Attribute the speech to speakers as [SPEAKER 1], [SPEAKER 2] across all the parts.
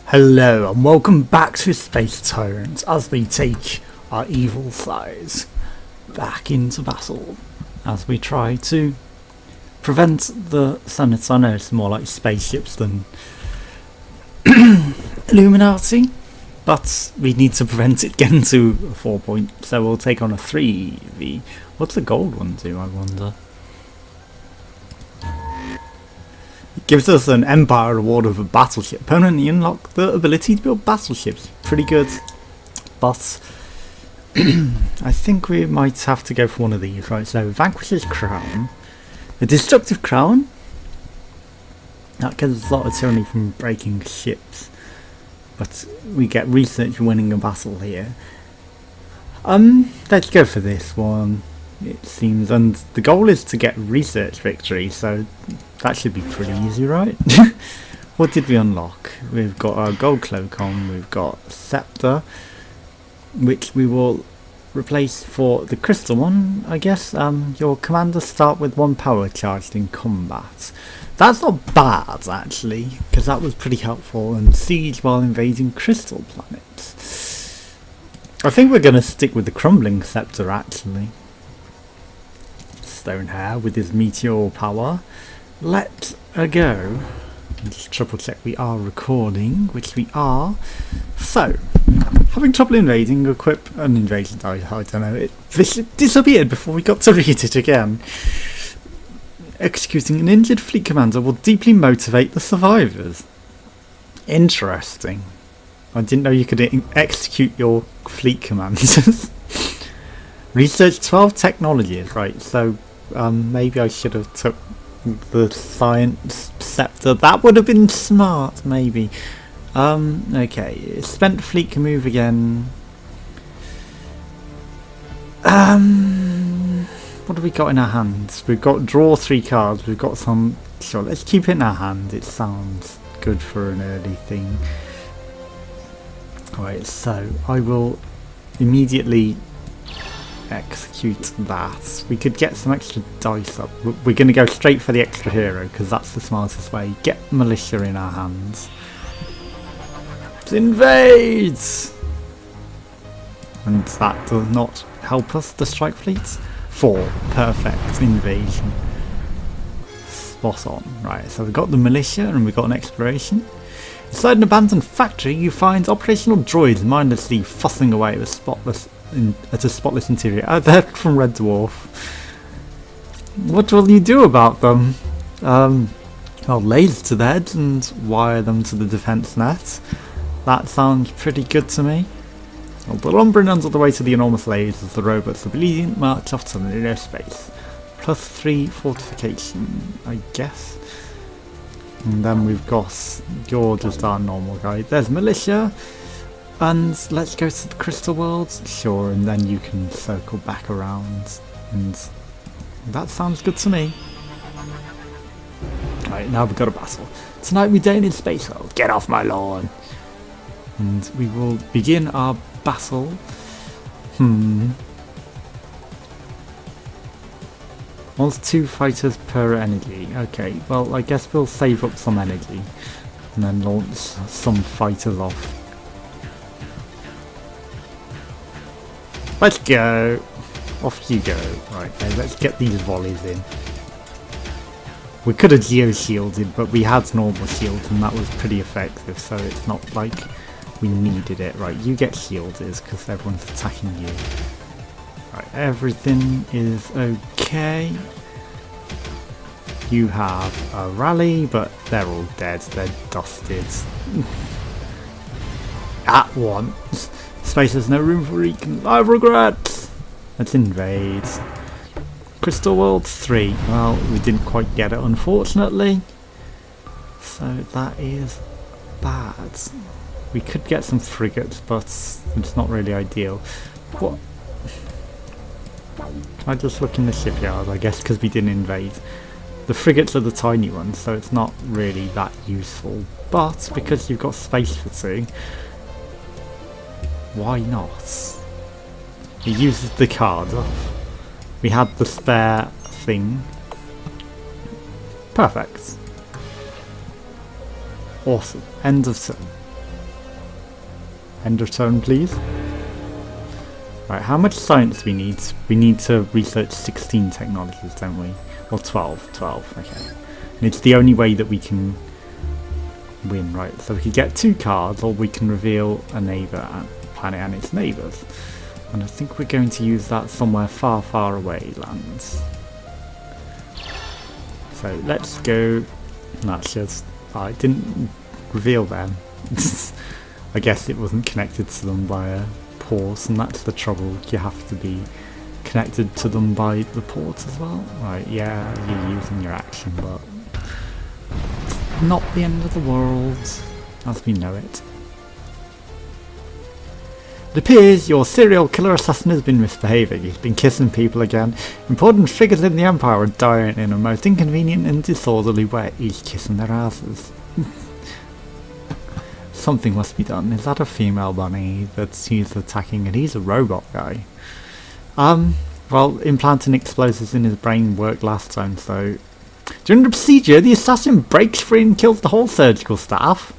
[SPEAKER 1] Hello and welcome back to Space Tyrant as we take our evil thighs back into battle as we try to prevent the Senates. I know it's more like spaceships than Illuminati, but we need to prevent it getting to a 4 point, so we'll take on a 3v. What's the gold one do, I wonder? It gives us an Empire Award of a battleship. Permanently unlock the ability to build battleships. Pretty good. But I think we might have to go for one of these, right? So Vanquish's Crown. A Destructive Crown. That gives us a lot of tyranny from breaking ships. But we get research for winning a battle here. Let's go for this one. It seems, and the goal is to get research victory, so that should be pretty easy, right? What did we unlock? We've got our gold cloak on, we've got scepter, which we will replace for the crystal one, I guess. Your commanders start with 1 power charged in combat. That's not bad, actually, because that was pretty helpful in siege while invading crystal planets. I think we're going to stick with the crumbling scepter, actually. Stonehair with his meteor power. Let's go. Just triple check we are recording, which we are. So, having trouble invading, equip an invasion die. I don't know, it disappeared before we got to read it again. Executing an injured fleet commander will deeply motivate the survivors. Interesting. I didn't know you could execute your fleet commanders. Research 12 technologies, right? So maybe I should have took the science scepter. That would have been smart, maybe. Okay, spent fleet can move again. What have we got in our hands? We've got draw 3 cards. We've got some. Sure, let's keep it in our hand. It sounds good for an early thing. Alright, so I will immediately execute that. We could get some extra dice up. We're going to go straight for the extra hero because that's the smartest way. Get militia in our hands. Let's invade! And that does not help us, the strike fleet. 4. Perfect. Invasion. Spot on. Right, so we've got the militia and we've got an exploration. Inside an abandoned factory you find operational droids mindlessly fussing away at a spotless interior. Oh, they're from Red Dwarf. What will you do about them? Well, laser to their heads and wire them to the defence net. That sounds pretty good to me. Well, the lumbering under the weight of the enormous lasers as the robots obedient march off to the inner space. +3 fortification, I guess. And then we've got you're just our normal guy. There's militia. And let's go to the crystal world. Sure, and then you can circle back around. And that sounds good to me. Right, now we've got a battle. Tonight we don't in space world. Get off my lawn. And we will begin our battle. Wants 2 fighters per energy. Okay, well I guess we'll save up some energy and then launch some fighters off. Let's go. Off you go. Right, okay, let's get these volleys in. We could have geo-shielded, but we had normal shields and that was pretty effective, so it's not like we needed it. Right, you get shielded because everyone's attacking you. Right, everything is okay. You have a rally, but they're all dead. They're dusted. At once. Space has no room for recon. I regret. Let's invade. Crystal World 3. Well, we didn't quite get it, unfortunately. So that is bad. We could get some frigates, but it's not really ideal. What? I just look in the shipyard, I guess, because we didn't invade. The frigates are the tiny ones, so it's not really that useful. But because you've got space fatigue, why not? He uses the card up. We had the spare thing. Perfect. Awesome. End of turn. End of turn, please. Right, how much science do we need? We need to research 16 technologies, don't we? Or 12. 12, okay. And it's the only way that we can win, right? So we could get 2 cards, or we can reveal a neighbour planet and its neighbours. And I think we're going to use that somewhere far, far away, lands. So let's go. That's just... I didn't reveal them. I guess it wasn't connected to them by a port, and that's the trouble. You have to be connected to them by the port as well. Right, yeah, you're using your action, but not the end of the world as we know it. It appears your serial killer assassin has been misbehaving. He's been kissing people again. Important figures in the Empire are dying in a most inconvenient and disorderly way. He's kissing their asses. Something must be done. Is that a female bunny that he's attacking? And he's a robot guy. Well, implanting explosives in his brain worked last time, so... During the procedure, the assassin breaks free and kills the whole surgical staff.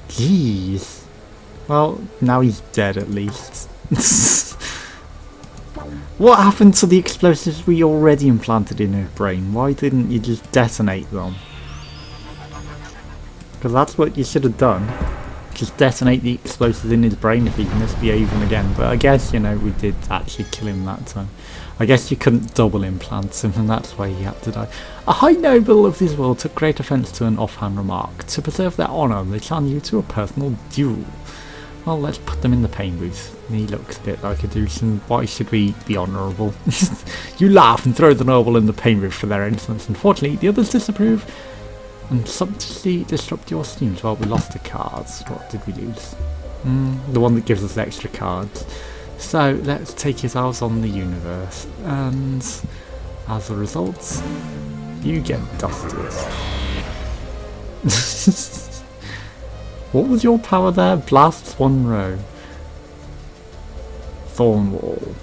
[SPEAKER 1] Jeez. Well, now he's dead at least. What happened to the explosives we already implanted in his brain? Why didn't you just detonate them? Because that's what you should have done. Just detonate the explosives in his brain if he's misbehaving again. But I guess, you know, we did actually kill him that time. I guess you couldn't double implant him, and that's why he had to die. A high noble of this world took great offence to an offhand remark. To preserve their honour, they challenge you to a personal duel. Well, let's put them in the pain booth. He looks a bit like a douche, and why should we be honourable? You laugh and throw the noble in the pain booth for their insolence. Unfortunately, the others disapprove and subtly disrupt your schemes. Well, we lost the cards. What did we lose? The one that gives us extra cards. So let's take yourselves on the universe, and as a result, you get dusted. What was your power there? Blasts 1 row. Thorn wall.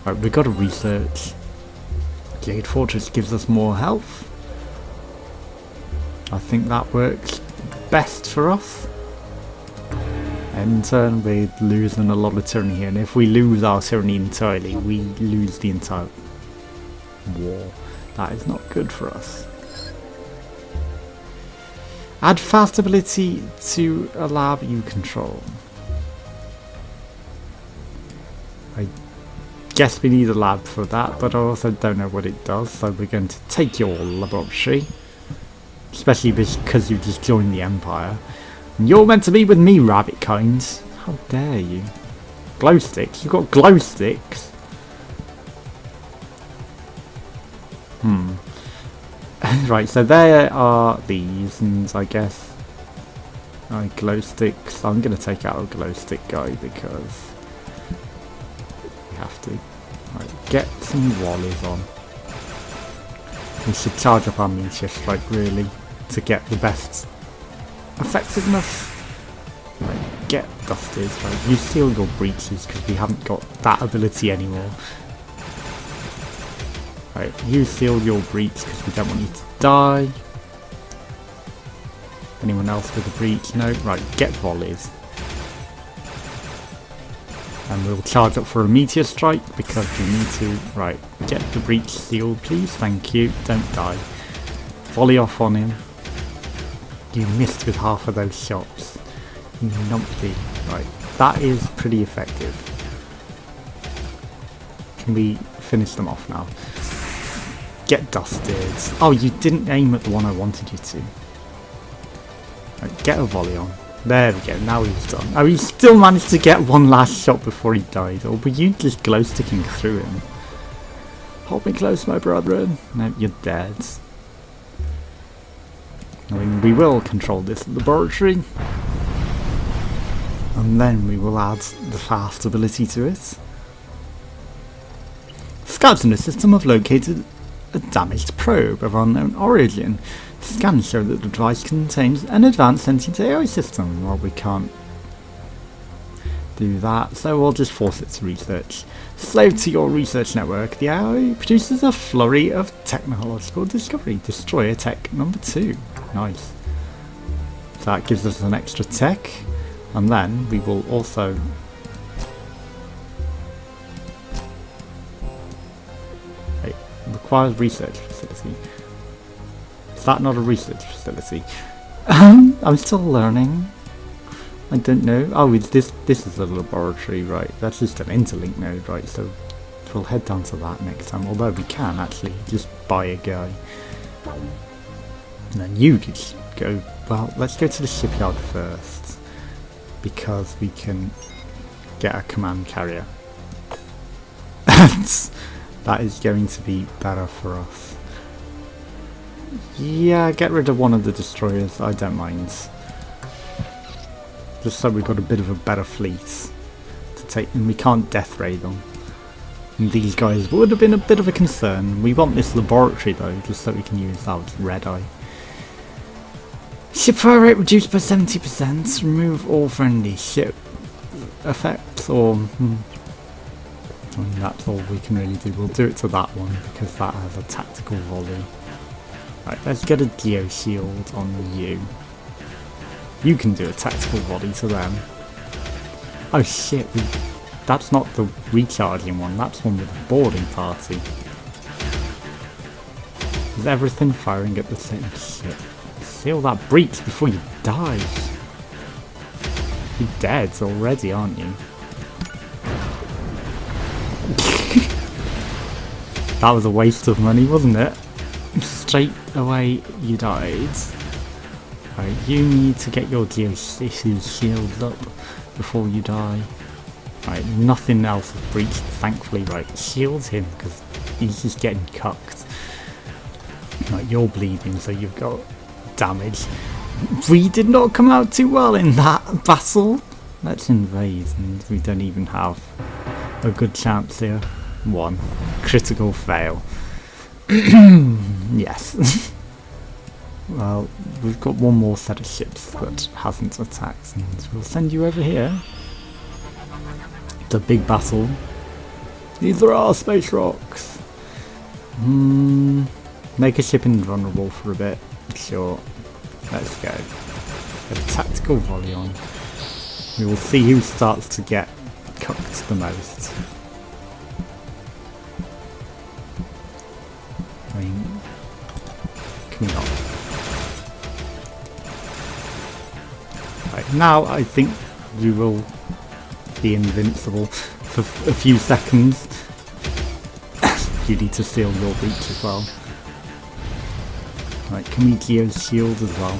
[SPEAKER 1] Right, we've got to research. Jade Fortress gives us more health. I think that works best for us. In turn, we're losing a lot of tyranny here, and if we lose our tyranny entirely, we lose the entire war. That is not good for us. Add fast ability to a lab you control. I guess we need a lab for that, but I also don't know what it does, so we're going to take your laboratory. Especially because you just joined the Empire. And you're meant to be with me, rabbit kind. How dare you? Glow sticks? You've got glow sticks? Right, so there are these, and I guess glow sticks. I'm going to take out a glow stick guy because we have to. Right, get some wallies on. We should charge up our meteor strike really to get the best effectiveness. Right, get dusted. Right, you seal your breaches because we haven't got that ability anymore. Right, you seal your breach because we don't want you to die. Anyone else with a breach? No? Right, get volleys. And we'll charge up for a meteor strike because we need to. Right, get the breach sealed please, thank you. Don't die. Volley off on him. You missed with half of those shots. You numpty. Right, that is pretty effective. Can we finish them off now? Get dusted. Oh, you didn't aim at the one I wanted you to. Right, get a volley on. There we go, now he's done. Oh, he still managed to get one last shot before he died. Or were you just glow sticking through him? Hold me close, my brethren. No, you're dead. I mean, we will control this laboratory. And then we will add the fast ability to it. Scouts in the system have located a damaged probe of unknown origin. Scans show that the device contains an advanced sentient AI system. Well, we can't do that, so we'll just force it to research. Slave to your research network, the AI produces a flurry of technological discovery. Destroyer tech number 2. Nice. So that gives us an extra tech. And then we will also requires research facility. Is that not a research facility? I'm still learning. I don't know. Oh, it's this is a laboratory, right? That's just an interlink node, right? So we'll head down to that next time. Although we can actually just buy a guy. And then you just go, well, let's go to the shipyard first. Because we can get a command carrier. That is going to be better for us. Yeah, get rid of one of the destroyers, I don't mind. Just so we've got a bit of a better fleet to take, and we can't death ray them. And these guys would have been a bit of a concern. We want this laboratory though, just so we can use that with red eye. Ship fire rate reduced by 70%. Remove all friendly ship effects, or I mean, that's all we can really do. We'll do it to that one because that has a tactical volley. Right, let's get a geo shield on you. You can do a tactical volley to them. Oh shit, that's not the recharging one, that's one with a boarding party. Is everything firing at the same shit? Seal that breach before you die. You're dead already, aren't you? That was a waste of money, wasn't it? Straight away you died. Right, you need to get your geostasis shield up before you die. Right, nothing else is breached, thankfully. Right, shield him because he's just getting cucked. Right, you're bleeding, so you've got damage. We did not come out too well in that battle. Let's invade, and we don't even have a good chance here. One critical fail. Yes. Well, we've got one more set of ships that hasn't attacked, and we'll send you over here. The big battle. These are our space rocks. Make a ship invulnerable for a bit. Sure. Let's go. A tactical volley on. We will see who starts to get cooked the most. I mean, can we not? Right, now I think we will be invincible for a few seconds. You need to seal your breach as well. Right, can we geo shield as well?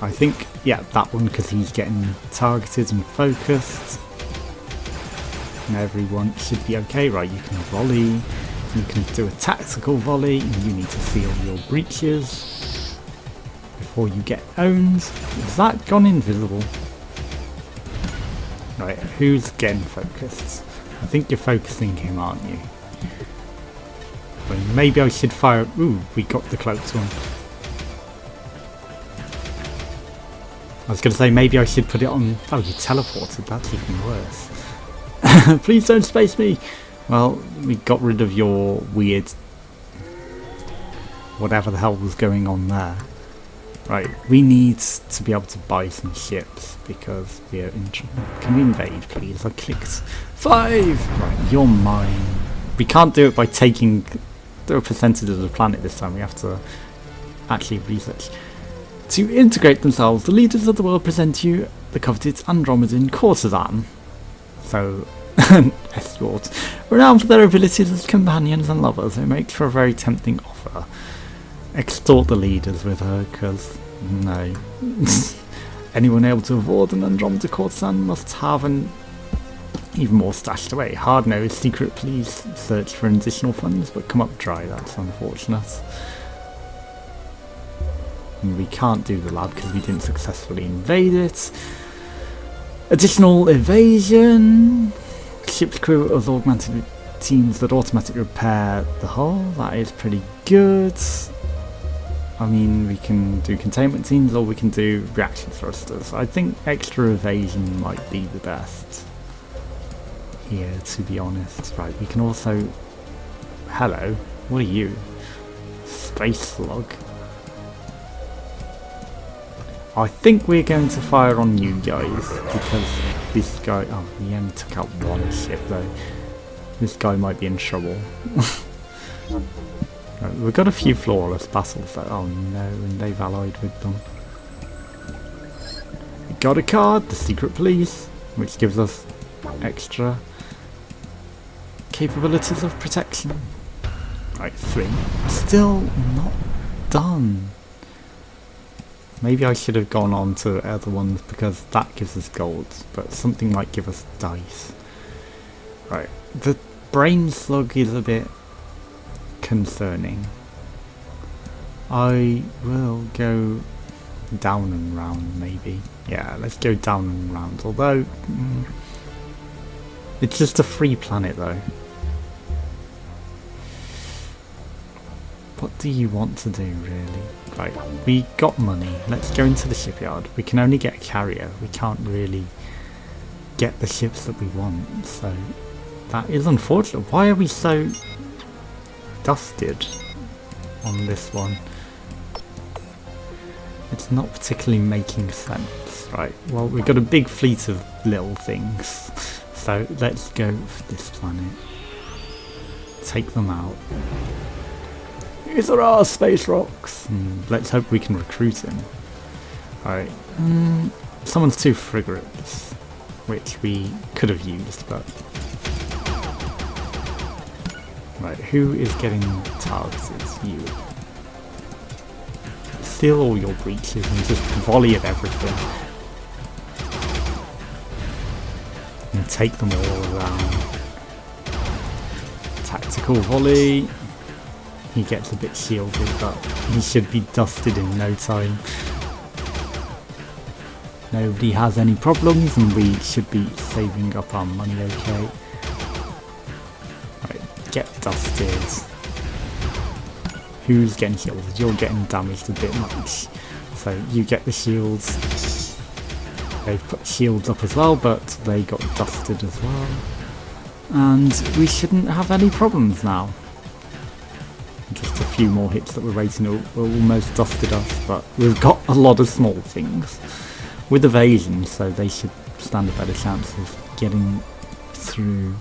[SPEAKER 1] I think, yeah, that one because he's getting targeted and focused. And everyone should be okay. Right, you can volley. You can do a tactical volley, and you need to seal your breaches before you get owned. Has that gone invisible? Right, who's getting focused? I think you're focusing him, aren't you? Well, maybe I should fire. Ooh, we got the cloaked one. I was going to say maybe I should put it on. Oh, you teleported. That's even worse. Please don't space me. Well, we got rid of your weird whatever the hell was going on there. Right, we need to be able to buy some ships because we're in. Can we invade, please? I clicked 5. Right, you're mine. We can't do it by taking the percentage of the planet this time. We have to actually research. To integrate themselves, the leaders of the world present you the coveted Andromedan courtesan. So. Escort. Renowned for their abilities as companions and lovers, it makes for a very tempting offer. Extort the leaders with her, because no. Anyone able to afford an Andromeda courtesan must have an even more stashed away. Hard-nosed secret police search for additional funds, but come up dry. That's unfortunate. And we can't do the lab because we didn't successfully invade it. Additional evasion. Ship's crew of augmented teams that automatically repair the hull. That is pretty good. I mean, we can do containment teams or we can do reaction thrusters. I think extra evasion might be the best here, to be honest. Right, we can also... Hello, what are you? Space slug. I think we're going to fire on you guys, because this guy... Oh, he only took out one ship though. This guy might be in trouble. Right, we've got a few flawless battles though. Oh no, and they've allied with them. We got a card, the Secret Police, which gives us extra capabilities of protection. Right, 3. Still not done. Maybe I should have gone on to other ones because that gives us gold, but something might give us dice. Right, the brain slug is a bit concerning. I will go down and round maybe. Yeah, let's go down and round, although it's just a free planet though. What do you want to do really? Right, we got money. Let's go into the shipyard. We can only get a carrier. We can't really get the ships that we want, so that is unfortunate. Why are we so dusted on this one? It's not particularly making sense. Right, well, we've got a big fleet of little things, so let's go for this planet. Take them out. These are our space rocks. Let's hope we can recruit him. Alright, someone's 2 frigates, which we could have used, but... Right, who is getting targeted? You. Steal all your breaches and just volley at everything. And take them all around. Tactical volley. He gets a bit shielded, but he should be dusted in no time. Nobody has any problems and we should be saving up our money okay. Right, get dusted. Who's getting shielded? You're getting damaged a bit much. So you get the shields. They've put shields up as well, but they got dusted as well. And we shouldn't have any problems now. Just a few more hits that we're rating will almost dusted us, but we've got a lot of small things with evasion, so they should stand a better chance of getting through.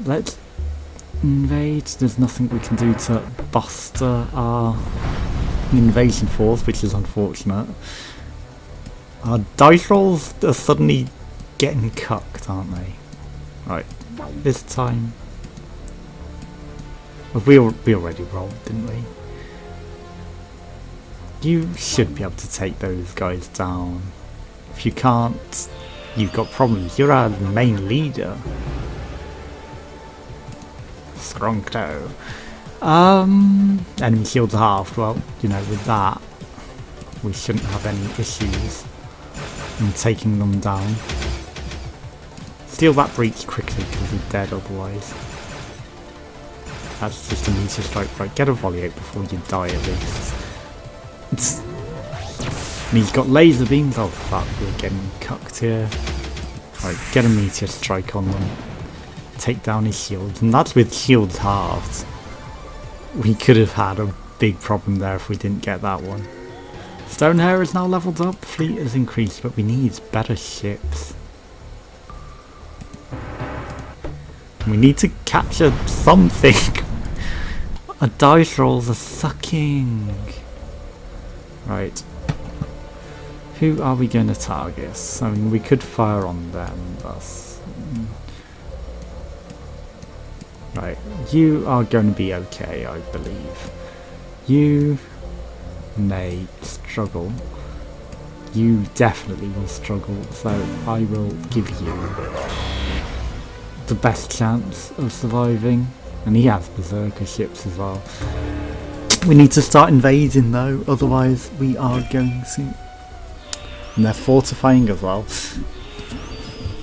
[SPEAKER 1] Let's invade. There's nothing we can do to buster our invasion force, which is unfortunate. Our dice rolls are suddenly getting cucked, aren't they? Right, this time. We already rolled, didn't we? You should be able to take those guys down. If you can't, you've got problems. You're our main leader. Skronkto. Enemy shields half. Well, you know, with that, we shouldn't have any issues in taking them down. Steal that breach quickly because we're dead otherwise. That's just a meteor strike. Right, get a volley out before you die at least. And he's got laser beams. Oh fuck, we're getting cucked here. Right, get a meteor strike on them. Take down his shields. And that's with shields halved. We could have had a big problem there if we didn't get that one. Stonehair is now leveled up. Fleet has increased, but we need better ships. We need to capture something. Our dice rolls are sucking. Right. Who are we going to target? I mean, we could fire on them, but... Right. You are going to be okay, I believe. You may struggle. You definitely will struggle, so I will give you the best chance of surviving. And he has berserker ships as well. We need to start invading though, otherwise we are going to... And they're fortifying as well.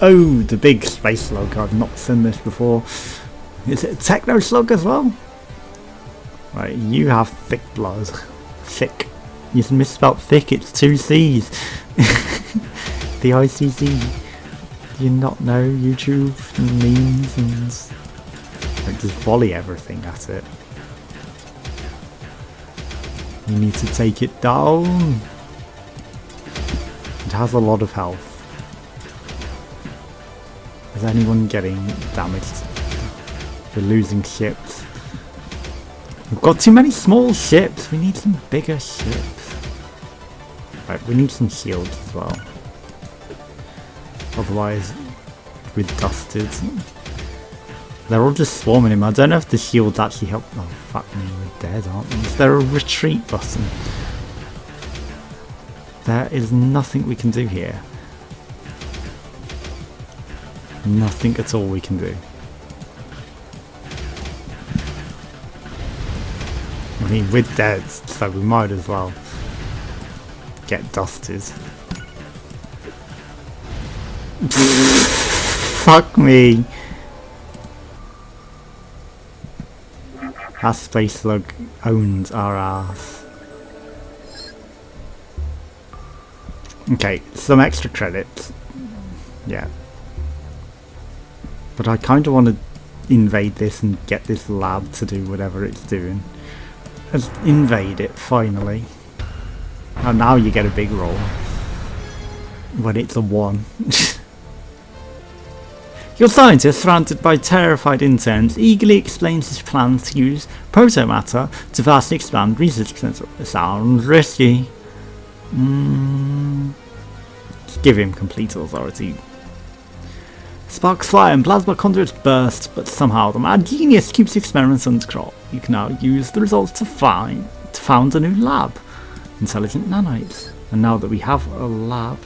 [SPEAKER 1] Oh, the big space slug. I've not seen this before. Is it a techno slug as well? Right, you have thick blood. Thick. You misspelled thick, it's 2 C's. The ICC. Do you not know YouTube memes and... Like, just volley everything at it. You need to take it down. It has a lot of health. Is anyone getting damaged? We're losing ships. We've got too many small ships. We need some bigger ships. Right, we need some shields as well. Otherwise, we're dusted. They're all just swarming him. I don't know if the shields actually help. Oh, fuck me, we're dead, aren't we? Is there a retreat button? There is nothing we can do here. Nothing at all we can do. I mean, we're dead, so we might as well get dusted. Fuck me. That space slug owns our ass. Okay, some extra credits. Yeah. But I kind of want to invade this and get this lab to do whatever it's doing. Let's invade it, finally. And now you get a big roll. When it's a 1. Your scientist, surrounded by terrified interns, eagerly explains his plans to use proto-matter to vastly expand research centre. Sounds risky. Just give him complete authority. Sparks fly and plasma conduits burst, but somehow the mad genius keeps experiments under control. You can now use the results to found a new lab. Intelligent nanites. And now that we have a lab,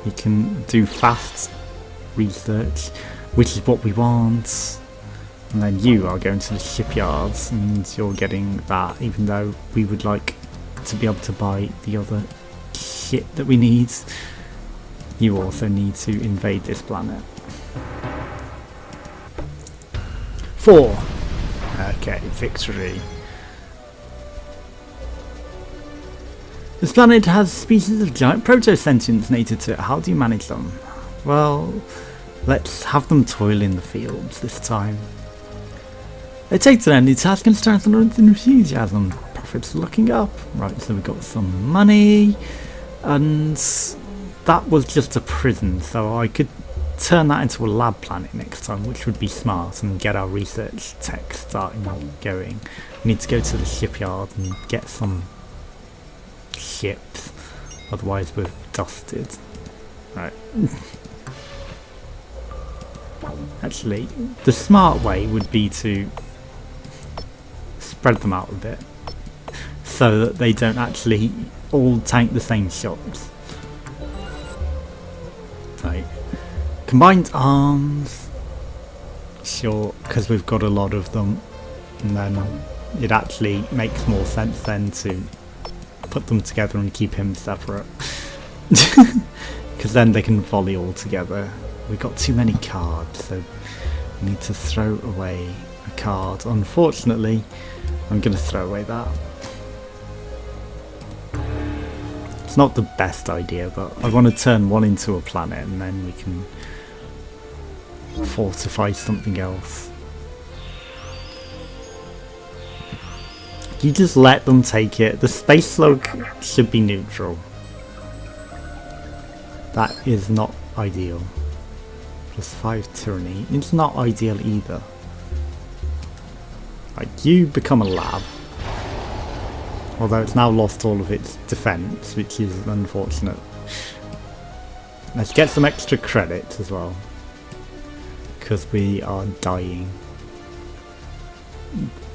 [SPEAKER 1] we can do fast research, which is what we want. And then you are going to the shipyards and you're getting that, even though we would like to be able to buy the other shit that we need. You also need to invade this planet. 4. Okay, victory. This planet has species of giant proto-sentients native to it. How do you manage them? Well, let's have them toil in the fields this time. They take to their new task and start with enthusiasm. Profits looking up. Right, so we got some money. And that was just a prison, so I could turn that into a lab planet next time, which would be smart, and get our research tech starting going. We need to go to the shipyard and get some ships, otherwise we're dusted. Right. Actually, the smart way would be to spread them out a bit, so that they don't actually all tank the same shots. Right. Combined arms, sure, because we've got a lot of them, and then it actually makes more sense then to put them together and keep him separate, because then they can volley all together. We've got too many cards, so we need to throw away a card. Unfortunately, I'm going to throw away that. It's not the best idea, but I want to turn one into a planet and then we can fortify something else. You just let them take it. The space slug should be neutral. That is not ideal. +5 tyranny. It's not ideal either. Like, you become a lab. Although it's now lost all of its defense, which is unfortunate. Let's get some extra credits as well, because we are dying.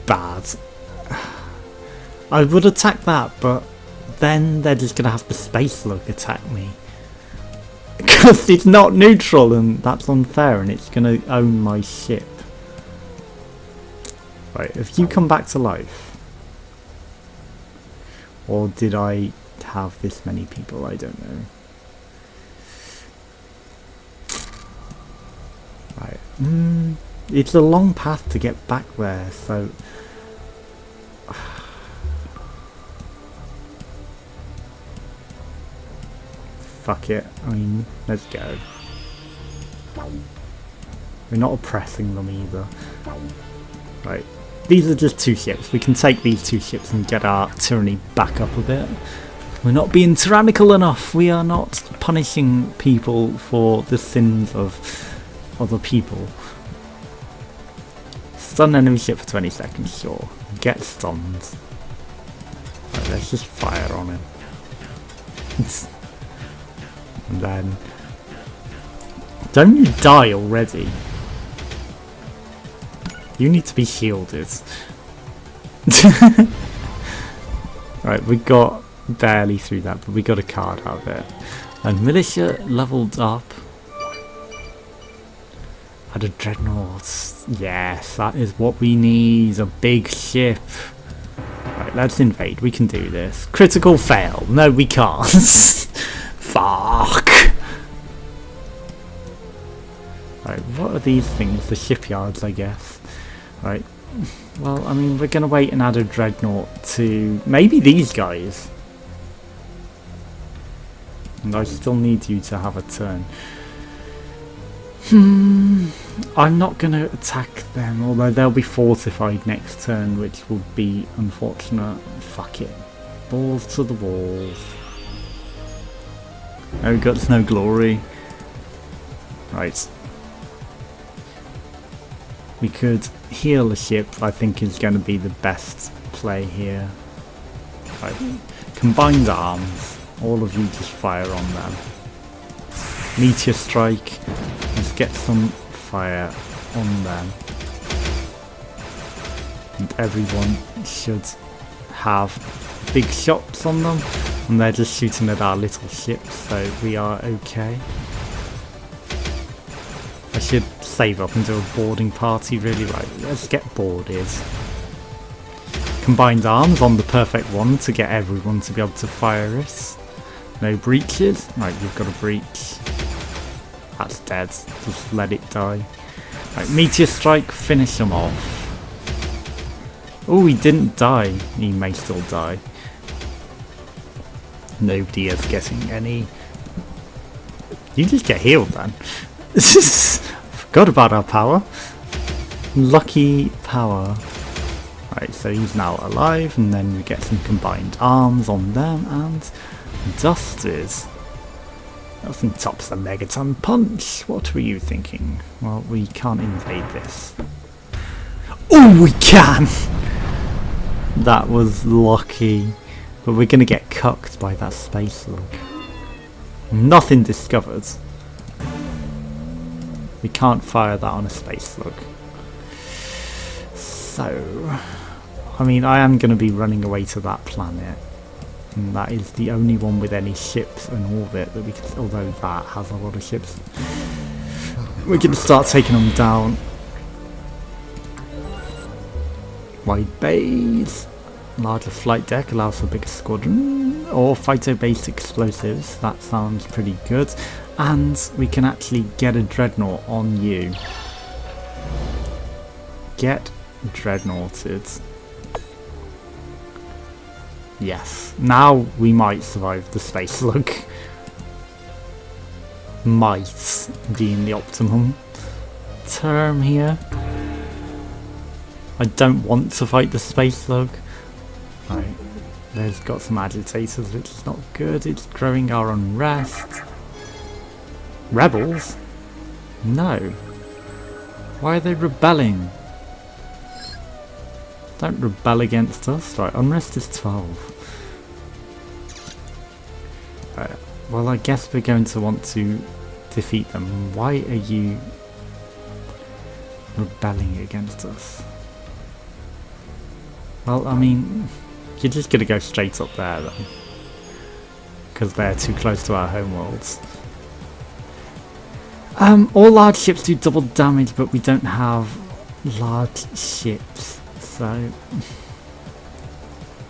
[SPEAKER 1] Bad. I would attack that, but then they're just going to have the space slug attack me. Because it's not neutral, and that's unfair, and it's going to own my ship. Right, if you come back to life. Or did I have this many people? I don't know. Right. It's a long path to get back there, so... Fuck it. I mean, let's go. We're not oppressing them either. Right. These are just 2 ships. We can take these 2 ships and get our tyranny back up a bit. We're not being tyrannical enough. We are not punishing people for the sins of other people. Stun enemy ship for 20 seconds, sure. Get stunned. Right, let's just fire on him. And then... Don't you die already? You need to be shielded. Right, we got barely through that, but we got a card out of it. And militia leveled up. Had a dreadnought. Yes, that is what we need. A big ship. Right, let's invade. We can do this. Critical fail. No, we can't. Fuck. Right, what are these things? The shipyards, I guess. Right. Well, I mean, we're going to wait and add a dreadnought to maybe these guys. And I still need you to have a turn. I'm not going to attack them, although they'll be fortified next turn, which will be unfortunate. Fuck it. Balls to the walls. No guts, no glory. Right. We could heal a ship, I think is going to be the best play here. Right. Combined arms. All of you just fire on them. Meteor strike. Let's get some fire on them. And everyone should have big shots on them. And they're just shooting at our little ships, so we are okay. I should save up and do a boarding party, really. Right, let's get boarded. Combined arms on the perfect one to get everyone to be able to fire us. No breaches. Right, you've got a breach. That's dead. Just let it die. Right, meteor strike, finish him off. Oh, he didn't die. He may still die. Nobody is getting any. You just get healed then. Forgot about our power. Lucky power. Right, so he's now alive, and then we get some combined arms on them, and dusted. Nothing tops the megaton punch. What were you thinking? Well, we can't invade this. Oh, we can! That was lucky. But we're going to get cucked by that space slug. Nothing discovered. We can't fire that on a space slug. So, I mean, I am going to be running away to that planet. And that is the only one with any ships in orbit that we can, although that has a lot of ships. We're going to start taking them down. Wide bays. Larger flight deck allows for bigger squadron. Or phyto-based explosives. That sounds pretty good. And we can actually get a dreadnought on you. Get dreadnoughted. Yes. Now we might survive the space slug. Might being the optimum term here. I don't want to fight the space slug. Right. There's got some agitators, which is not good. It's growing our unrest. Rebels? No. Why are they rebelling? Don't rebel against us. Right, unrest is 12. Right, well, I guess we're going to want to defeat them. Why are you rebelling against us? Well, I mean, you're just going to go straight up there, though. Because they're too close to our homeworlds. All large ships do double damage, but we don't have large ships. So,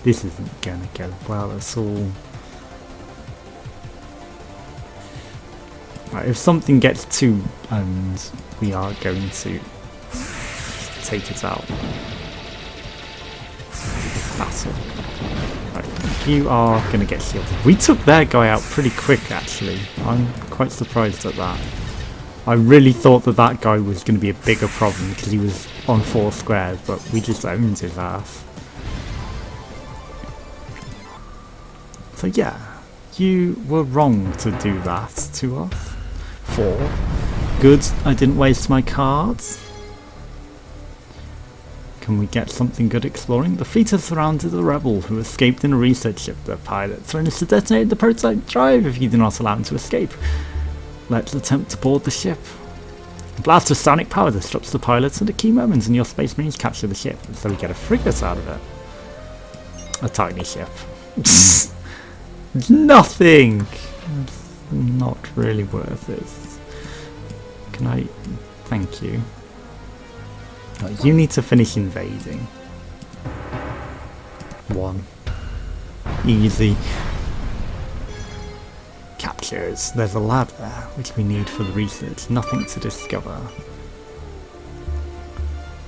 [SPEAKER 1] this isn't going to go well at all. Right, if something gets too owned, we are going to take it out. Battle. Right, you are going to get shielded. We took their guy out pretty quick, actually. I'm quite surprised at that. I really thought that that guy was going to be a bigger problem because he was on 4 squares, but we just owned his ass. So yeah, you were wrong to do that to us. 4. Good, I didn't waste my cards. Can we get something good exploring? The fleet has surrounded a rebel who escaped in a research ship. The pilot threatens to detonate the prototype drive if you do not allow him to escape. Let's attempt to board the ship. A blast of sonic power disrupts the pilots at a key moment and your space marines capture the ship, so we get a frigate out of it. A tiny ship. Nothing! It's not really worth it. Can I... Thank you. Right, you need to finish invading. 1. Easy. Captures. There's a lab there, which we need for the research. Nothing to discover.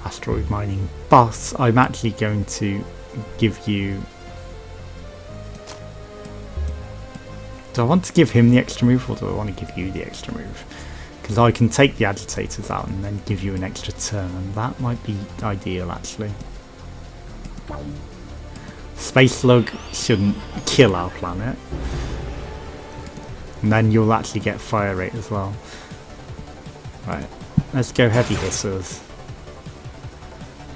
[SPEAKER 1] Asteroid mining. But I'm actually going to give you... Do I want to give him the extra move, or do I want to give you the extra move? Because I can take the agitators out and then give you an extra turn, and that might be ideal actually. Space Slug shouldn't kill our planet. And then you'll actually get fire rate as well. Right, let's go heavy hitters.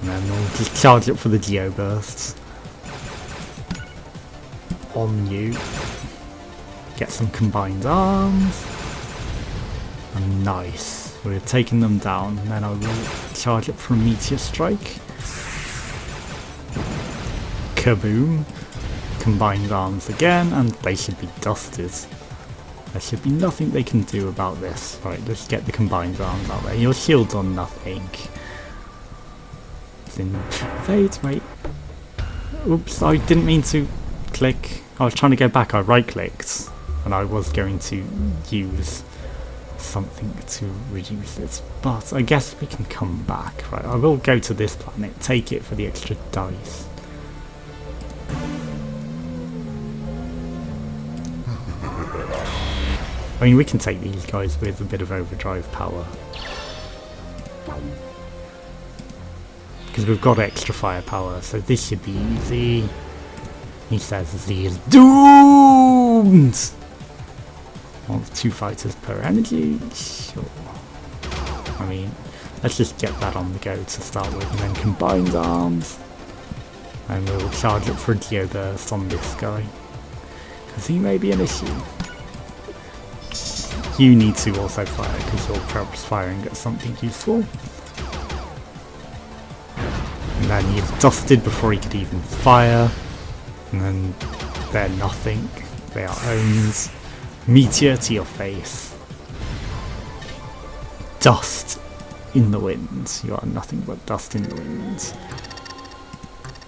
[SPEAKER 1] And then we'll just charge up for the geobursts. On you. Get some combined arms. And nice. We're taking them down. And then I will charge up for a meteor strike. Kaboom. Combined arms again, and they should be dusted. There should be nothing they can do about this. Right, let's get the combined arms out there. Your shield's on nothing. Invade, wait. Oops, I didn't mean to click. I was trying to go back, I right clicked. And I was going to use something to reduce it. But I guess we can come back. Right, I will go to this planet, take it for the extra dice. I mean, we can take these guys with a bit of overdrive power. Because we've got extra firepower, so this should be easy. He says he is doomed! 2 fighters per energy, sure. I mean, let's just get that on the go to start with, and then combined arms. And we'll charge up for a geoburst on this guy. Because he may be an issue. You need to also fire because you're perhaps firing at something useful. And then he's dusted before he could even fire. And then they're nothing. They are owned. Meteor to your face. Dust in the wind. You are nothing but dust in the wind.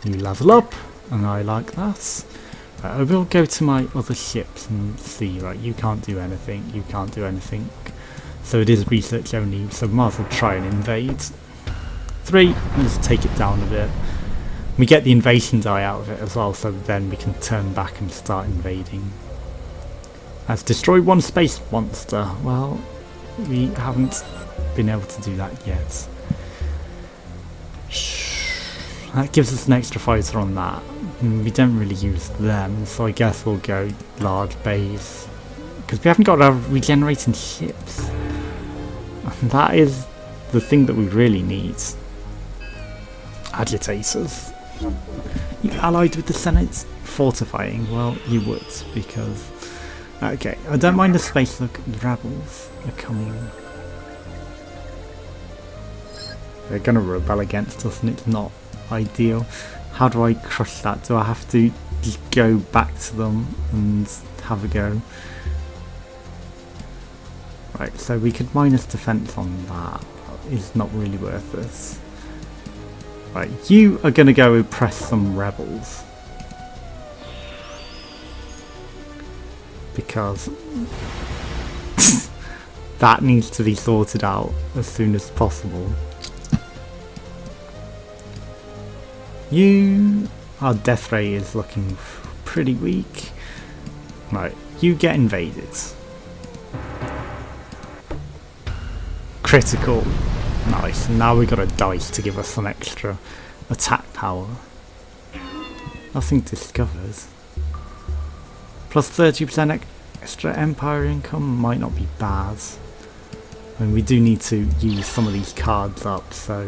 [SPEAKER 1] You level up, and I like that. I will go to my other ships and see, right, you can't do anything, you can't do anything. So it is research only, so we might as well try and invade. 3, let's take it down a bit. We get the invasion die out of it as well, so then we can turn back and start invading. Let's destroy 1 space monster. Well, we haven't been able to do that yet. That gives us an extra fighter on that. We don't really use them, so I guess we'll go large base. Because we haven't got our regenerating ships. And that is the thing that we really need. Agitators. You allied with the Senate? Fortifying? Well, you would, because... Okay, I don't mind the space look. The rebels are coming. They're going to rebel against us, and it's not ideal. How do I crush that? Do I have to just go back to them and have a go? Right, so we could minus defense on that. It's not really worth it. Right, you are going to go oppress some rebels. Because that needs to be sorted out as soon as possible. Our death rate is looking pretty weak. Right, you get invaded. Critical. Nice, now we got a dice to give us some extra attack power. Nothing discovered. Plus 30% extra empire income might not be bad. I mean, we do need to use some of these cards up, so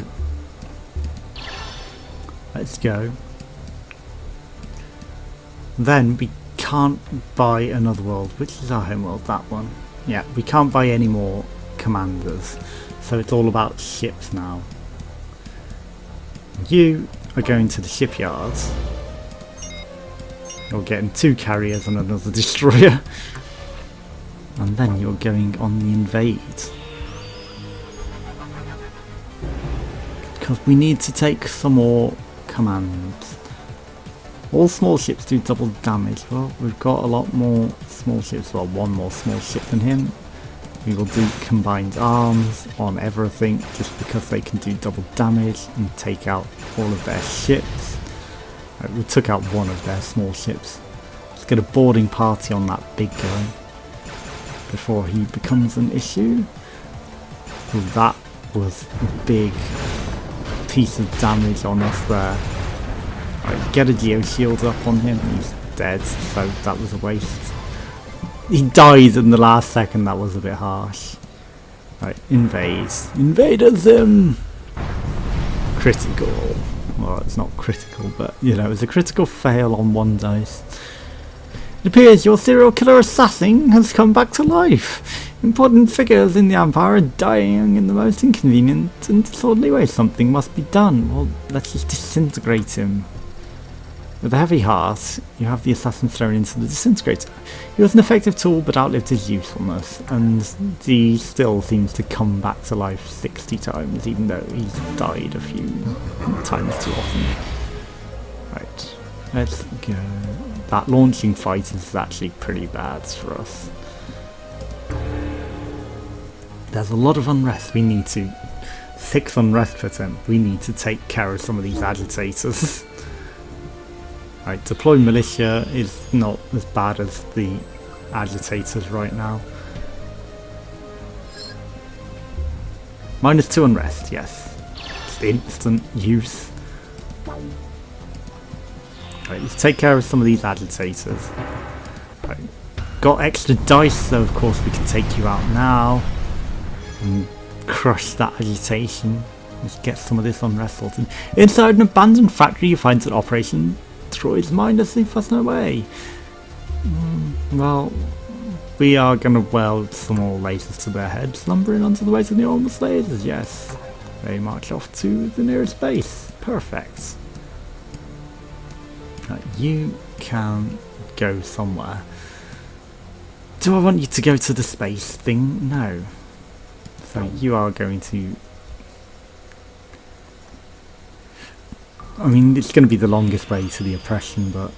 [SPEAKER 1] let's go. Then we can't buy another world. Which is our home world? That one. Yeah, we can't buy any more commanders, so it's all about ships now. You are going to the shipyards. You're getting 2 carriers and another destroyer. And then you're going on the invade. Because we need to take some more commands. All small ships do double damage. Well, we've got a lot more small ships. Well, one more small ship than him. We will do combined arms on everything just because they can do double damage and take out all of their ships. Right, we took out one of their small ships. Let's get a boarding party on that big guy before he becomes an issue. Well, that was a big piece of damage on us there. Right, get a geo shield up on him. He's dead, so that was a waste. He died in the last second. That was a bit harsh. Right, invades. Invaders him! Critical. Well, it's not critical, but you know, it's a critical fail on 1 dice. It appears your serial killer assassin has come back to life. Important figures in the Empire are dying in the most inconvenient and disorderly way. Something must be done. Well, let's just disintegrate him. With a heavy heart, you have the assassin thrown into the disintegrator. He was an effective tool but outlived his usefulness, and he still seems to come back to life 60 times, even though he's died a few times too often. Right, let's go. That launching fight is actually pretty bad for us. There's a lot of unrest. We need to 6 unrest per turn. We need to take care of some of these agitators. Right, deploy militia is not as bad as the agitators right now. -2 unrest, yes. It's instant use. Right, let's take care of some of these agitators. Right, got extra dice, so of course we can take you out now and crush that agitation. Let's get some of this unrest sorted. Inside an abandoned factory you find an operation destroys mindlessly fussing away. Well, we are going to weld some more lasers to their heads, lumbering onto the way to the enormous lasers, yes. They march off to the nearest base. Perfect. Right, you can go somewhere. Do I want you to go to the space thing? No. So you are going to... I mean, it's going to be the longest way to the oppression, but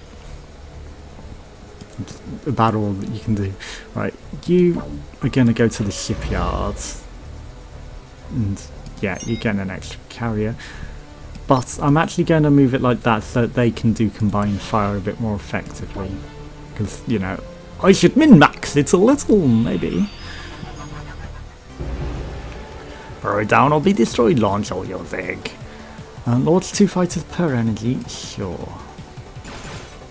[SPEAKER 1] it's about all that you can do. Right, you are going to go to the shipyards, and yeah, you're getting an extra carrier. But I'm actually going to move it like that so that they can do combined fire a bit more effectively. Because, you know, I should min-max it a little, maybe. Burrow down or be destroyed, launch all your zig. Launch 2 fighters per energy, sure.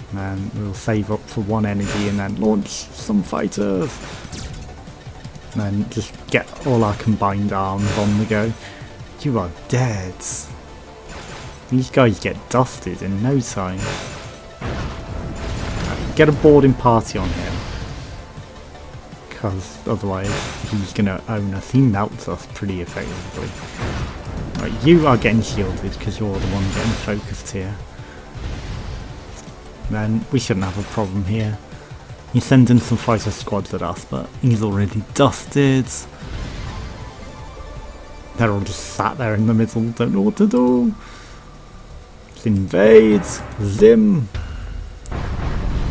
[SPEAKER 1] And then we'll save up for 1 energy and then launch some fighters. And then just get all our combined arms on the go. You are dead. These guys get dusted in no time. Get a boarding party on him. Because otherwise he's going to own us. He melts us pretty effectively. Right, you are getting shielded because you're the one getting focused here. Then we shouldn't have a problem here. He's sending some fighter squads at us, but he's already dusted. They're all just sat there in the middle, don't know what to do. Just invade, zim,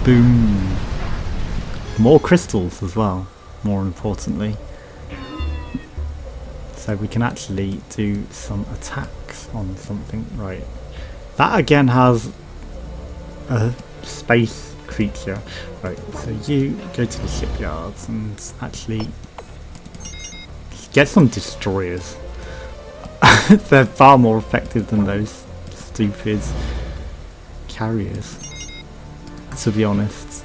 [SPEAKER 1] boom. More crystals as well, more importantly. So we can actually do some attacks on something. Right, that again has a space creature. Right, so you go to the shipyards and actually get some destroyers. They're far more effective than those stupid carriers, to be honest.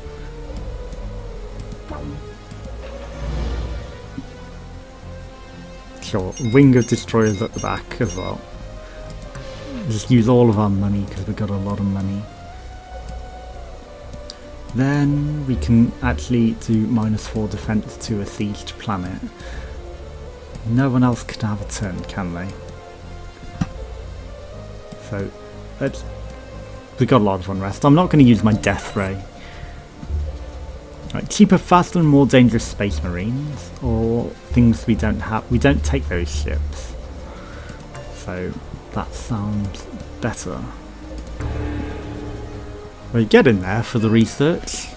[SPEAKER 1] Sure, wing of destroyers at the back as well. Just use all of our money because we've got a lot of money. Then we can actually do -4 defense to a sieged planet. No one else can have a turn, can they? So we've got a lot of unrest. I'm not going to use my death ray. Right, cheaper, faster and more dangerous space marines, or things we don't have. We don't take those ships. So that sounds better. We get in there for the research.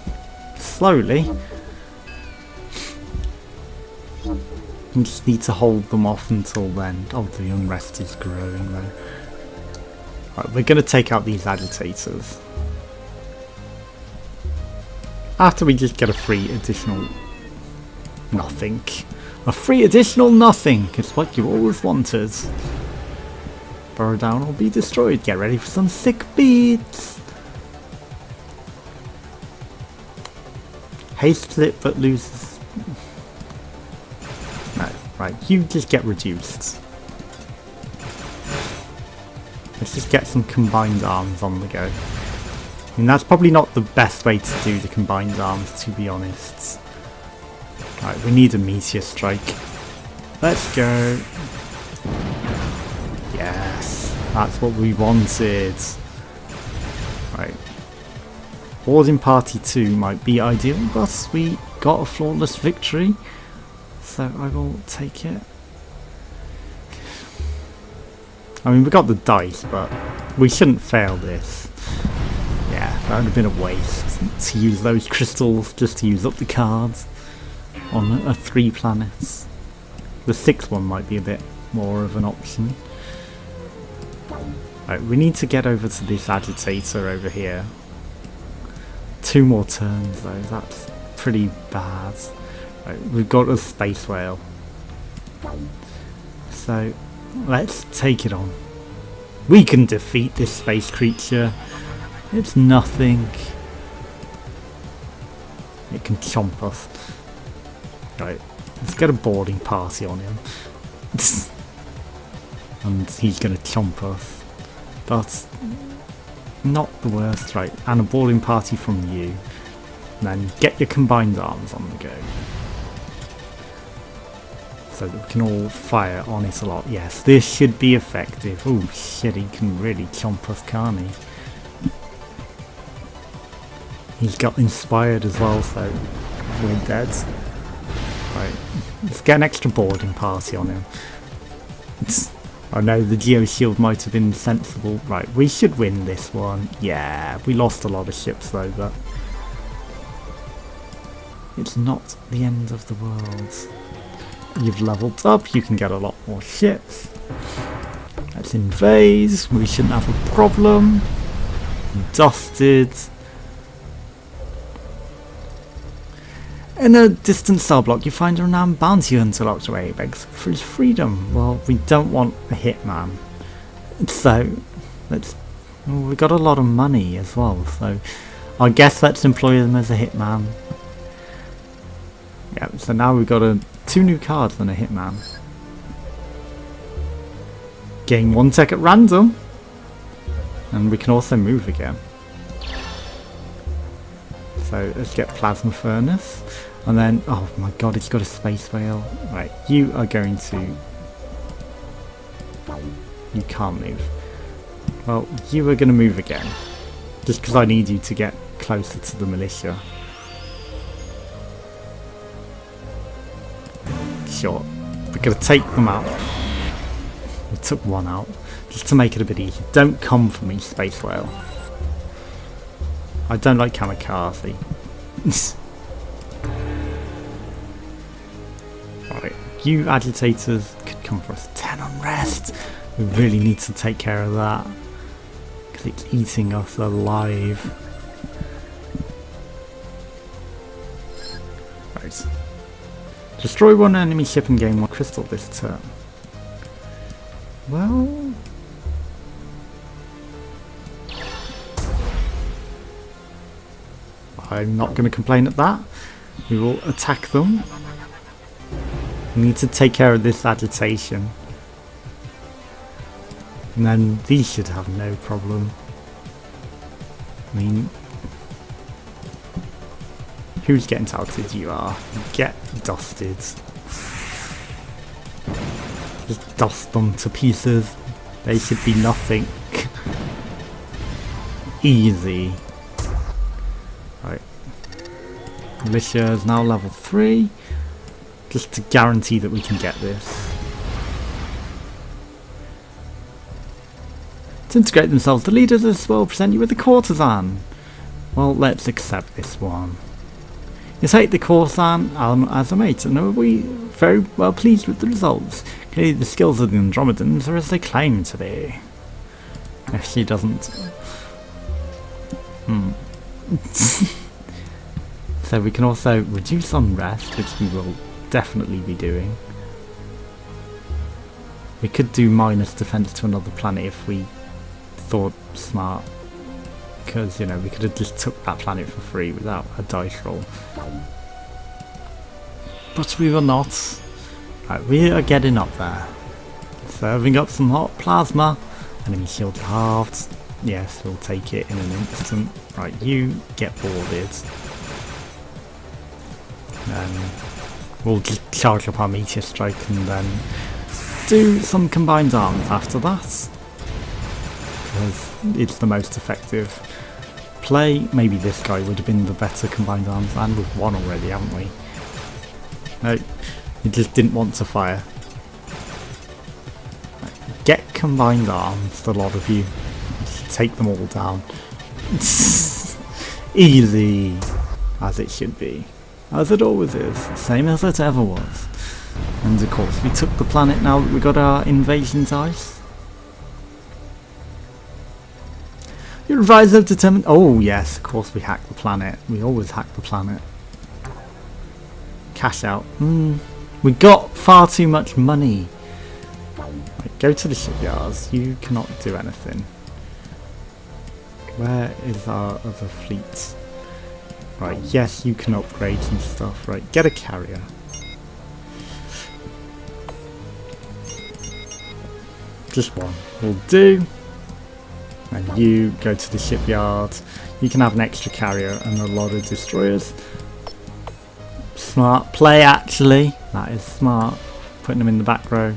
[SPEAKER 1] Slowly. We just need to hold them off until then. Oh, the unrest is growing though. Right, we're going to take out these agitators. After we just get a free additional nothing. A free additional nothing! It's what you always wanted. Burrow down or be destroyed. Get ready for some sick beats! Haste it but loses. No, right, you just get reduced. Let's just get some combined arms on the go. And that's probably not the best way to do the combined arms, to be honest. Right, we need a meteor strike. Let's go. Yes, that's what we wanted. Right. Boarding party 2 might be ideal, but we got a flawless victory. So I will take it. I mean, we got the dice, but we shouldn't fail this. Yeah, that would have been a waste to use those crystals just to use up the cards on a 3 planets. The 6th one might be a bit more of an option. Right, we need to get over to this agitator over here. 2 more turns though, that's pretty bad. Right, we've got a space whale. So let's take it on. We can defeat this space creature. It's nothing. It can chomp us. Right, let's get a boarding party on him. And he's gonna chomp us. But not the worst, right? And a boarding party from you. And then get your combined arms on the go. So that we can all fire on it a lot. Yes, this should be effective. Oh shit, he can really chomp us, can't he? He's got inspired as well, so we're dead. Right, let's get an extra boarding party on him. I know the Geo Shield might have been sensible. Right, we should win this one. Yeah, we lost a lot of ships though, but it's not the end of the world. You've leveled up, you can get a lot more ships. Let's invade, we shouldn't have a problem. Dusted. In a distant cell block, you find a renowned bounty hunter locked away, begs for his freedom. Well, we don't want a hitman. So, we got a lot of money as well, so I guess let's employ him as a hitman. Yeah, so now we've got 2 new cards and a hitman. Gain 1 tech at random. And we can also move again. So let's get Plasma Furnace. And then, oh my god, it's got a space whale. Right, you are going to... You can't move. Well, you are going to move again. Just because I need you to get closer to the militia. Sure, we're going to take them out. We took 1 out, just to make it a bit easier. Don't come for me, Space Whale. I don't like kamikaze. Right, you agitators could come for us. 10 unrest! We really need to take care of that. Because it's eating us alive. Right. Destroy 1 enemy ship and gain 1 crystal this turn. Well... I'm not going to complain at that. We will attack them. We need to take care of this agitation. And then these should have no problem. I mean, who's getting touted? You are. Get dusted. Just dust them to pieces. They should be nothing. Easy. Right. Militia is now level 3. Just to guarantee that we can get this. To integrate themselves, the leaders of this world present you with a courtesan. Well, let's accept this one. You take the courtesan as a mate, and are we very well pleased with the results? Clearly the skills of the Andromedans are as they claim to be. If she doesn't... So we can also reduce unrest, which we will definitely be doing. We could do minus defense to another planet if we thought smart, because, you know, we could have just took that planet for free without a dice roll. But we will not. Right, we are getting up there. Serving up some hot plasma. Enemy shield halved. Yes, we'll take it in an instant. Right, you get boarded. We'll just charge up our meteor strike and then do some combined arms after that, because it's the most effective play. Maybe this guy would have been the better combined arms, and we've won already, haven't we? No, he just didn't want to fire. Right, get combined arms, the lot of you. Just take them all down. Easy, as it should be. As it always is, same as it ever was. And of course, we took the planet now that we got our invasion dice. Your advisor determined. Oh, yes, of course, we hacked the planet. We always hack the planet. Cash out. We got far too much money. Right, go to the shipyards. You cannot do anything. Where is our other fleet? Right, yes, you can upgrade some stuff. Right, get a carrier. Just one will do. And you go to the shipyard. You can have an extra carrier and a lot of destroyers. Smart play, actually. That is smart. Putting them in the back row.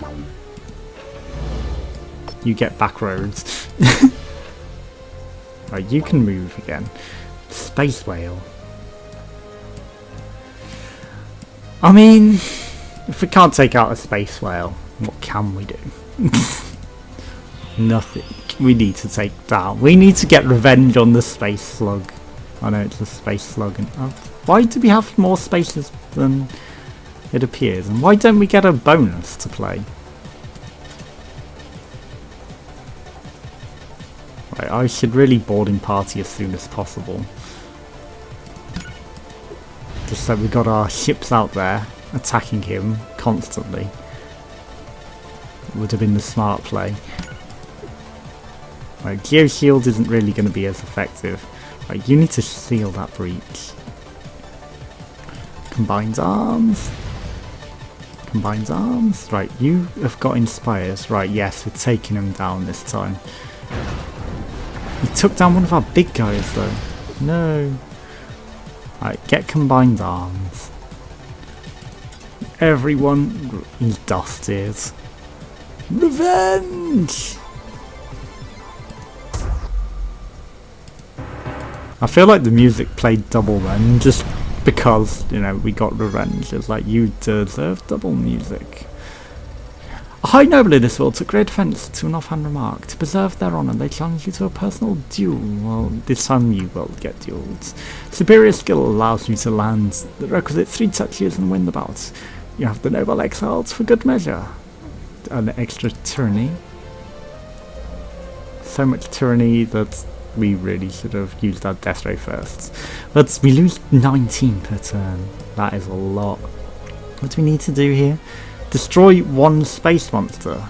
[SPEAKER 1] You get back roads. Right, you can move again. Space whale. I mean, if we can't take out a space whale, what can we do? Nothing. We need to take down. We need to get revenge on the space slug. I know it's a space slug. And why do we have more spaces than it appears? And why don't we get a bonus to play? Right, I should really boarding party as soon as possible. Just so we got our ships out there attacking him constantly. It would have been the smart play. Right, Geoshield isn't really going to be as effective. Right, you need to seal that breach. Combined arms. Combined arms. Right, you have got inspires. Right, yes, we're taking him down this time. He took down one of our big guys though. No. Right, get combined arms. Everyone is dusted. Revenge! I feel like the music played double then, just because, you know, we got revenge. It's like, you deserve double music. A high noble in this world took great offence to an offhand remark. To preserve their honour, they challenge you to a personal duel. Well, this time you will get duelled. Superior skill allows you to land the requisite 3 touches and win the bout. You have the Nobel exiled for good measure. An extra tyranny. So much tyranny that we really should have used our death ray first. But we lose 19 per turn. That is a lot. What do we need to do here? Destroy 1 space monster.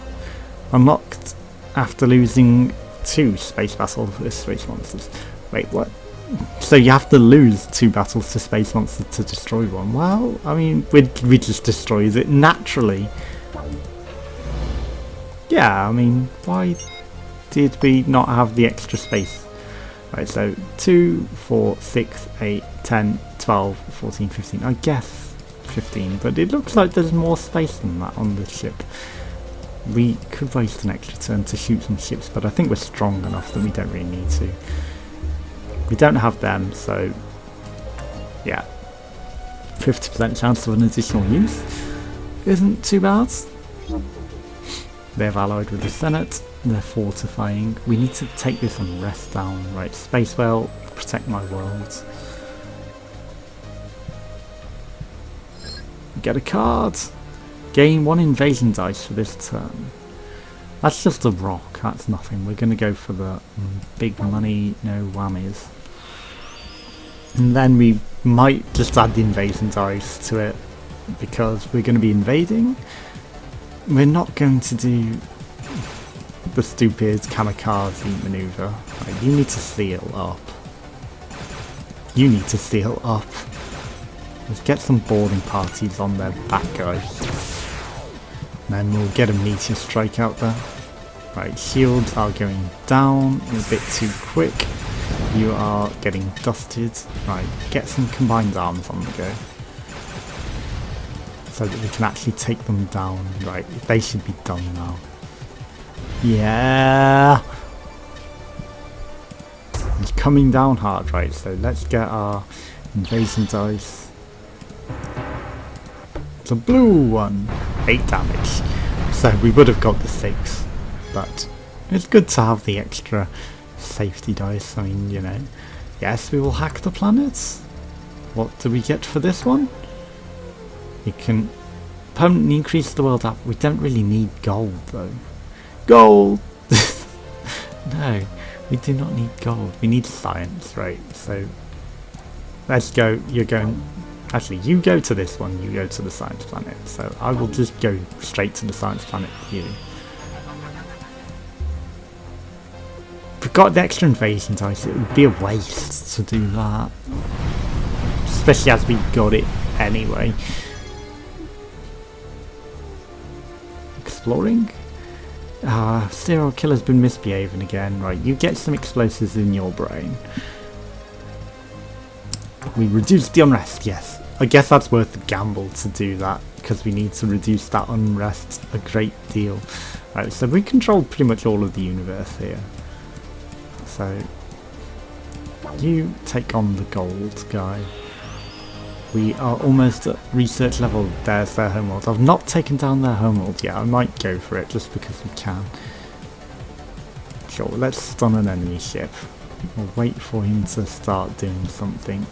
[SPEAKER 1] Unlocked after losing 2 space vassals with space monsters. Wait, what? So you have to lose 2 battles to space monsters to destroy one. Well, I mean, we just destroys it naturally. Yeah, I mean, why did we not have the extra space? Right, so 2, 4, 6, 8, 10, 12, 14, 15. I guess 15, but it looks like there's more space than that on the ship. We could waste an extra turn to shoot some ships, but I think we're strong enough that we don't really need to. We don't have them, so yeah. 50% chance of an additional use isn't too bad. They've allied with the Senate, they're fortifying. We need to take this unrest down. Right, Space Whale, protect my world. Get a card! Gain 1 invasion dice for this turn. That's just a rock, that's nothing. We're going to go for the big money, no whammies. And then we might just add the invasion dice to it, because we're going to be invading. We're not going to do the stupid kamikaze maneuver. Right, you need to seal up. You need to seal up. Let's get some boarding parties on their back, guys. And then we'll get a meteor strike out there. Right, shields are going down a bit too quick. You are getting dusted. Right, get some combined arms on the go. So that we can actually take them down. Right, they should be done now. Yeah! It's coming down hard, right, so let's get our invasion dice. It's a blue one! 8 damage. So we would have got the 6, but it's good to have the extra safety dice. I mean, you know. Yes, we will hack the planets. What do we get for this one? We can permanently increase the world up. We don't really need gold though. Gold! No, we do not need gold. We need science, right? So let's go. You're going. Actually, you go to this one. You go to the science planet. So I will just go straight to the science planet with you. If we got the extra invasion dice, it would be a waste to do that. Especially as we got it anyway. Exploring? Serial killer's been misbehaving again. Right, you get some explosives in your brain. We reduce the unrest, yes. I guess that's worth the gamble to do that, because we need to reduce that unrest a great deal. Right, so we control pretty much all of the universe here. So, you take on the gold guy. We are almost at research level. There's their homeworld. I've not taken down their homeworld yet. I might go for it just because we can. Sure, let's stun an enemy ship. We'll wait for him to start doing something.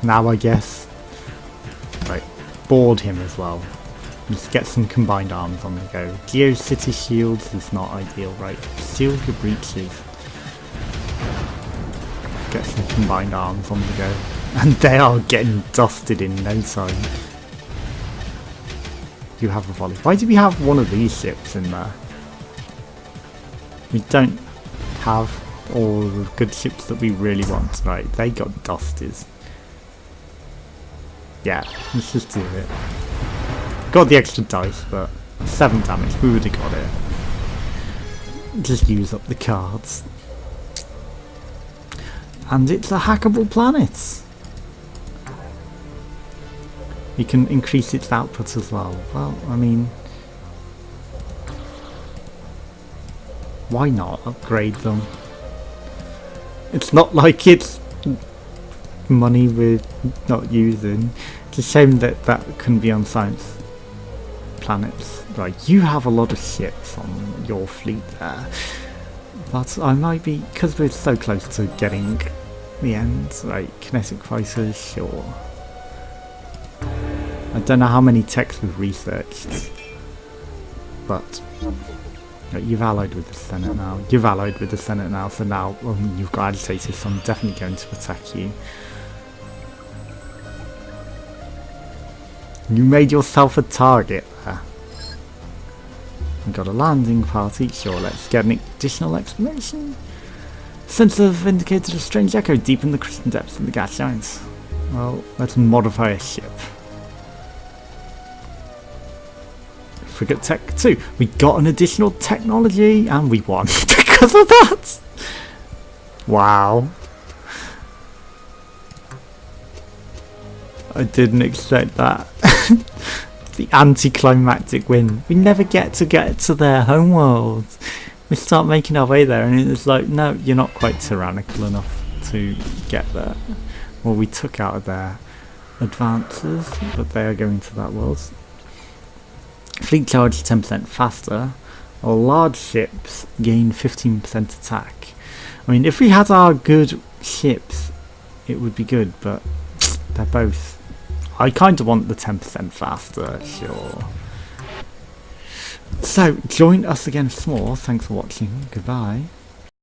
[SPEAKER 1] Now I guess. Right, board him as well. Just get some combined arms on the go. Geocity shields is not ideal, right? Seal your breaches. Get some combined arms on the go. And they are getting dusted in no time. You have a volley. Why do we have one of these ships in there? We don't have all the good ships that we really want. Right, they got dusted. Yeah, let's just do it. Got the extra dice, but 7 damage, we would have got it. Just use up the cards. And it's a hackable planet. You can increase its output as well. Well, I mean, why not upgrade them? It's not like it's money we're not using. It's a shame that that couldn't be on science planets. Right, you have a lot of ships on your fleet there. But I might be, because we're so close to getting the end, right, kinetic fighters, sure. I don't know how many techs we've researched, but you've allied with the Senate now. You've allied with the Senate now, so now you've got agitators, so I'm definitely going to attack you. You made yourself a target there. We got a landing party. Sure, let's get an additional explanation. Sensor have indicated a strange echo deep in the crystal depths of the gas giants. Well, let's modify a ship. Frigate Tech 2. We got an additional technology and we won because of that. Wow. I didn't expect that. The anticlimactic win. We never get to their homeworld. We start making our way there and it's like, no, you're not quite tyrannical enough to get there. Well, we took out of their advances, but they are going to that world. Fleet charge 10% faster. Our large ships gain 15% attack. I mean, if we had our good ships, it would be good, but they're both... I kind of want the 10% faster, sure. So, join us again for more. Thanks for watching. Goodbye.